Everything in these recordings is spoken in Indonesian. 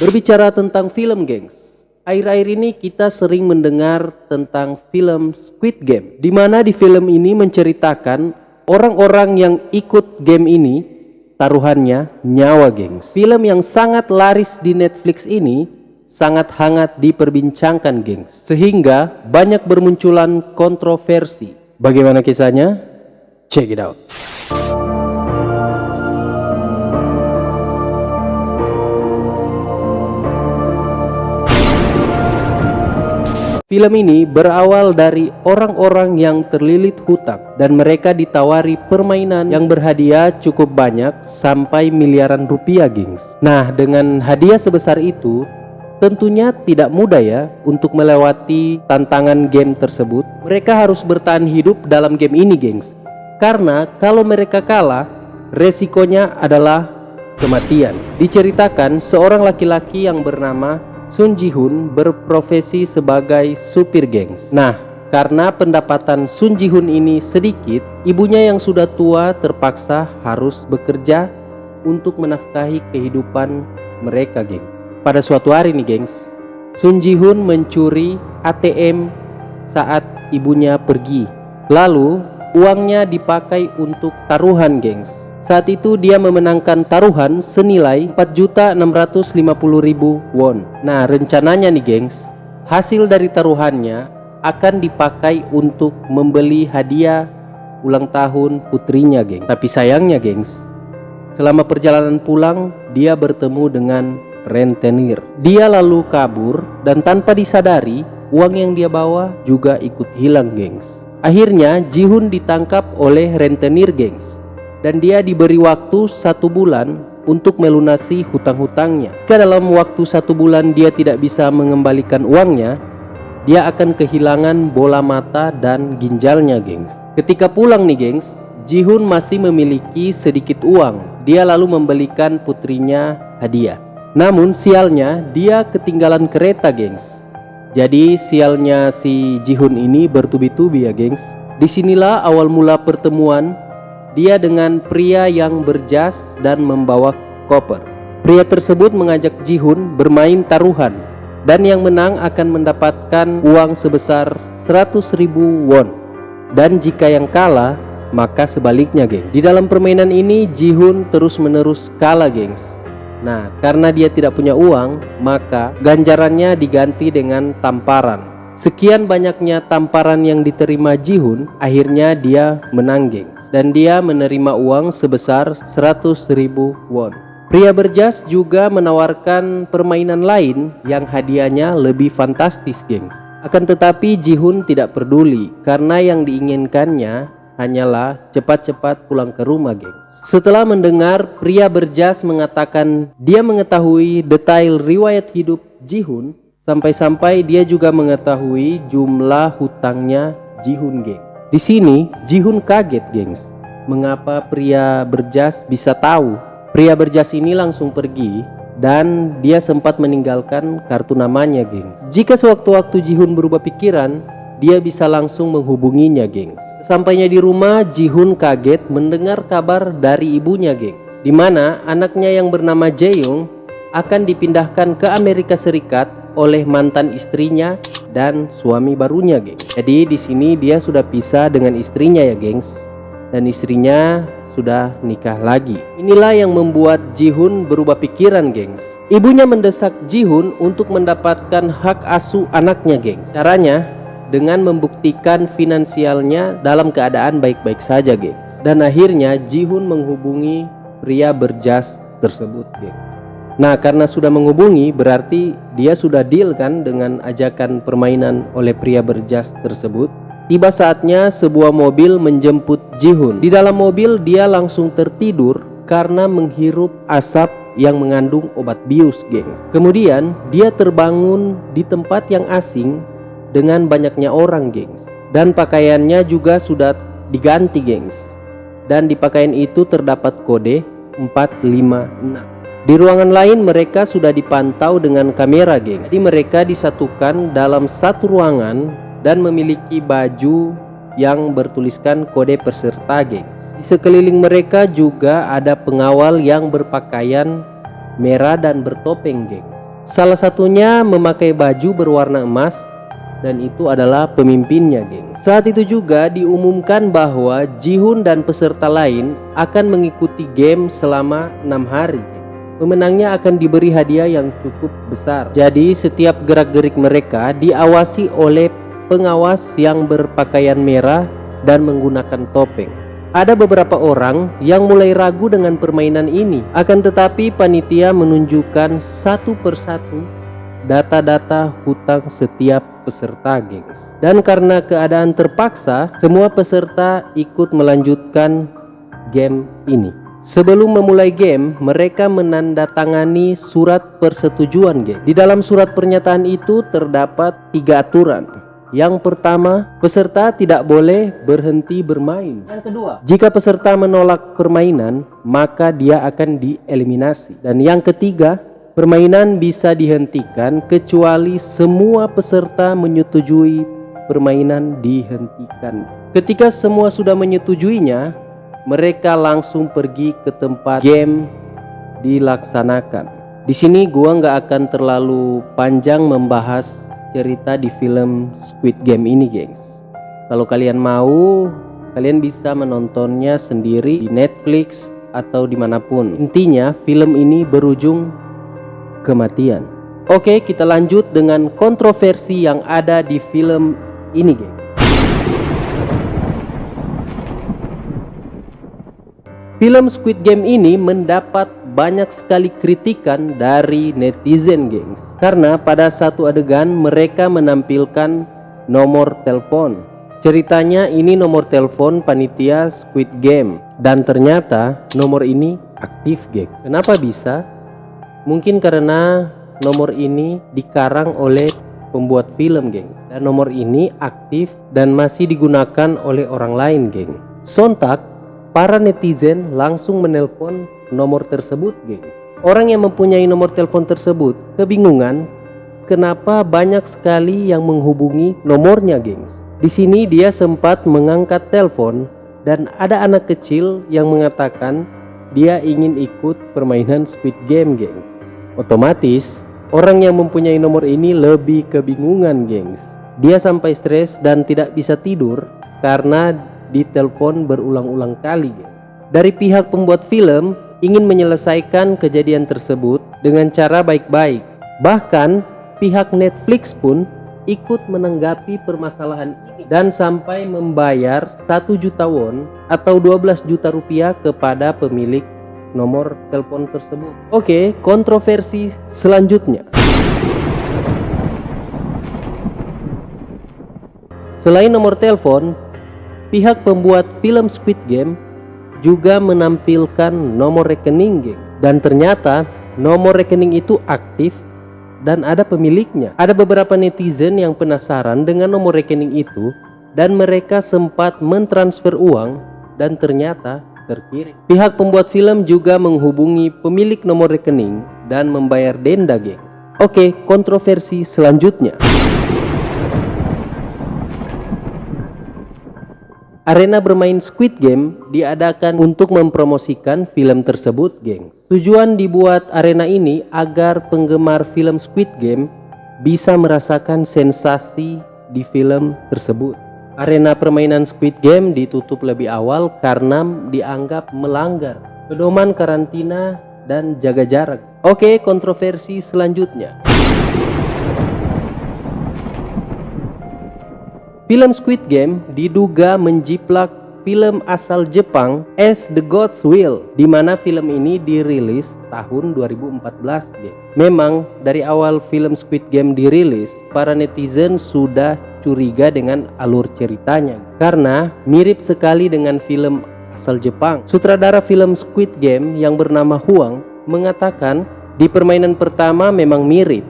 Berbicara tentang film, gengs, akhir-akhir ini kita sering mendengar tentang film Squid Game, di mana di film ini menceritakan orang-orang yang ikut game ini taruhannya nyawa, gengs. Film yang sangat laris di Netflix ini sangat hangat diperbincangkan, gengs, sehingga banyak bermunculan kontroversi. Bagaimana kisahnya? Check it out. Film ini berawal dari orang-orang yang terlilit hutang dan mereka ditawari permainan yang berhadiah cukup banyak sampai miliaran rupiah, gengs. Nah, dengan hadiah sebesar itu tentunya tidak mudah ya untuk melewati tantangan game tersebut. Mereka harus bertahan hidup dalam game ini, gengs. Karena kalau mereka kalah, resikonya adalah kematian. Diceritakan seorang laki-laki yang bernama Sun Ji-hun berprofesi sebagai supir, gengs. Nah, karena pendapatan Sun Ji-hun ini sedikit, ibunya yang sudah tua terpaksa harus bekerja untuk menafkahi kehidupan mereka, gengs. Pada suatu hari nih, gengs, Sun Ji-hun mencuri ATM saat ibunya pergi. Lalu uangnya dipakai untuk taruhan, gengs. Saat itu dia memenangkan taruhan senilai 4.650.000 won. Nah, rencananya nih, gengs, hasil dari taruhannya akan dipakai untuk membeli hadiah ulang tahun putrinya, gengs. Tapi sayangnya, gengs, selama perjalanan pulang dia bertemu dengan rentenir. Dia lalu kabur dan tanpa disadari uang yang dia bawa juga ikut hilang, gengs. Akhirnya Ji-hun ditangkap oleh rentenir, gengs, dan dia diberi waktu 1 bulan untuk melunasi hutang-hutangnya. Jika dalam waktu 1 bulan dia tidak bisa mengembalikan uangnya, dia akan kehilangan bola mata dan ginjalnya, gengs. Ketika pulang nih, gengs, Ji-hun masih memiliki sedikit uang. Dia lalu membelikan putrinya hadiah. Namun sialnya dia ketinggalan kereta, gengs. Jadi sialnya si Ji-hun ini bertubi-tubi ya, gengs. Disinilah awal mula pertemuan dia dengan pria yang berjas dan membawa koper. Pria tersebut mengajak Ji-hun bermain taruhan dan yang menang akan mendapatkan uang sebesar 100.000 won. Dan jika yang kalah, maka sebaliknya, gengs. Di dalam permainan ini Ji-hun terus-menerus kalah, gengs. Nah, karena dia tidak punya uang, maka ganjarannya diganti dengan tamparan. Sekian banyaknya tamparan yang diterima Ji-hun, akhirnya dia menang, gengs, dan dia menerima uang sebesar 100.000 won. Pria berjas juga menawarkan permainan lain yang hadiahnya lebih fantastis, gengs. Akan tetapi Ji-hun tidak peduli karena yang diinginkannya hanyalah cepat-cepat pulang ke rumah, gengs. Setelah mendengar pria berjas mengatakan dia mengetahui detail riwayat hidup Ji-hun, sampai-sampai dia juga mengetahui jumlah hutangnya Ji-hun, geng. Di sini Ji-hun kaget, gengs. Mengapa pria berjas bisa tahu? Pria berjas ini langsung pergi dan dia sempat meninggalkan kartu namanya, gengs. Jika sewaktu-waktu Ji-hun berubah pikiran, dia bisa langsung menghubunginya, gengs. Sampainya di rumah, Ji-hun kaget mendengar kabar dari ibunya, gengs, di mana anaknya yang bernama Jae-young akan dipindahkan ke Amerika Serikat oleh mantan istrinya dan suami barunya, gengs. Jadi di sini dia sudah pisah dengan istrinya ya, gengs, dan istrinya sudah nikah lagi. Inilah yang membuat Ji-hun berubah pikiran, gengs. Ibunya mendesak Ji-hun untuk mendapatkan hak asuh anaknya, gengs. Caranya dengan membuktikan finansialnya dalam keadaan baik-baik saja, gengs. Dan akhirnya Ji-hun menghubungi pria berjas tersebut, gengs. Nah, karena sudah menghubungi berarti dia sudah deal kan dengan ajakan permainan oleh pria berjas tersebut. Tiba saatnya sebuah mobil menjemput Ji-hun. Di dalam mobil dia langsung tertidur karena menghirup asap yang mengandung obat bius, gengs. Kemudian dia terbangun di tempat yang asing dengan banyaknya orang, gengs. Dan pakaiannya juga sudah diganti, gengs. Dan di pakaian itu terdapat kode 456. Di ruangan lain mereka sudah dipantau dengan kamera, geng. Jadi mereka disatukan dalam satu ruangan dan memiliki baju yang bertuliskan kode peserta, geng. Di sekeliling mereka juga ada pengawal yang berpakaian merah dan bertopeng, gengs. Salah satunya memakai baju berwarna emas, dan itu adalah pemimpinnya, geng. Saat itu juga diumumkan bahwa Ji-hoon dan peserta lain akan mengikuti game selama 6 hari. Pemenangnya akan diberi hadiah yang cukup besar. Jadi setiap gerak-gerik mereka diawasi oleh pengawas yang berpakaian merah dan menggunakan topeng. Ada beberapa orang yang mulai ragu dengan permainan ini, akan tetapi panitia menunjukkan satu persatu data-data hutang setiap peserta, gengs. Dan karena keadaan terpaksa, semua peserta ikut melanjutkan game ini. Sebelum memulai game, mereka menandatangani surat persetujuan, geng. Di dalam surat pernyataan itu terdapat 3 aturan. Yang pertama, peserta tidak boleh berhenti bermain. Yang kedua, jika peserta menolak permainan, maka dia akan dieliminasi. Dan yang ketiga, permainan bisa dihentikan kecuali semua peserta menyetujui permainan dihentikan. Ketika semua sudah menyetujuinya, mereka langsung pergi ke tempat game dilaksanakan. Di sini gua nggak akan terlalu panjang membahas cerita di film Squid Game ini, gengs. Kalau kalian mau, kalian bisa menontonnya sendiri di Netflix atau dimanapun. Intinya film ini berujung kematian. Oke, kita lanjut dengan kontroversi yang ada di film ini, geng. Film Squid Game ini mendapat banyak sekali kritikan dari netizen, gengs. Karena pada satu adegan mereka menampilkan nomor telepon. Ceritanya ini nomor telepon panitia Squid Game, dan ternyata nomor ini aktif, gengs. Kenapa bisa? Mungkin karena nomor ini dikarang oleh pembuat film, gengs. Dan nomor ini aktif dan masih digunakan oleh orang lain, geng. Sontak, para netizen langsung menelpon nomor tersebut, geng. Orang yang mempunyai nomor telepon tersebut kebingungan kenapa banyak sekali yang menghubungi nomornya, gengs. Di sini dia sempat mengangkat telepon dan ada anak kecil yang mengatakan dia ingin ikut permainan Squid Game, gengs. Otomatis orang yang mempunyai nomor ini lebih kebingungan, gengs. Dia sampai stres dan tidak bisa tidur karena ditelepon berulang-ulang kali, gengs. Dari pihak pembuat film ingin menyelesaikan kejadian tersebut dengan cara baik-baik. Bahkan pihak Netflix pun ikut menanggapi permasalahan ini dan sampai membayar 1 juta won atau 12 juta rupiah kepada pemilik nomor telepon tersebut. Oke, kontroversi selanjutnya. Selain nomor telepon, pihak pembuat film Squid Game juga menampilkan nomor rekening, geng. Dan ternyata nomor rekening itu aktif dan ada pemiliknya. Ada beberapa netizen yang penasaran dengan nomor rekening itu dan mereka sempat mentransfer uang dan ternyata terkirim. Pihak pembuat film juga menghubungi pemilik nomor rekening dan membayar denda, geng. Oke, kontroversi selanjutnya. Arena bermain Squid Game diadakan untuk mempromosikan film tersebut, geng. Tujuan dibuat arena ini agar penggemar film Squid Game bisa merasakan sensasi di film tersebut. Arena permainan Squid Game ditutup lebih awal karena dianggap melanggar pedoman karantina dan jaga jarak. Oke, kontroversi selanjutnya. Film Squid Game diduga menjiplak film asal Jepang As the Gods Will, di mana film ini dirilis tahun 2014, geng. Memang dari awal film Squid Game dirilis, para netizen sudah curiga dengan alur ceritanya karena mirip sekali dengan film asal Jepang. Sutradara film Squid Game yang bernama Huang mengatakan di permainan pertama memang mirip,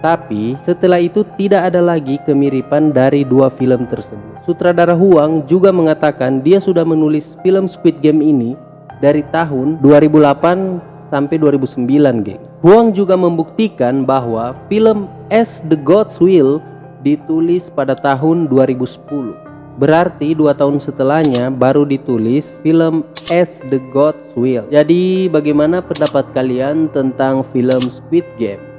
tapi setelah itu tidak ada lagi kemiripan dari dua film tersebut. Sutradara Huang juga mengatakan dia sudah menulis film Squid Game ini dari tahun 2008 sampai 2009, geng. Huang juga membuktikan bahwa film As the Gods Will ditulis pada tahun 2010. Berarti 2 tahun setelahnya baru ditulis film As the Gods Will. Jadi bagaimana pendapat kalian tentang film Squid Game?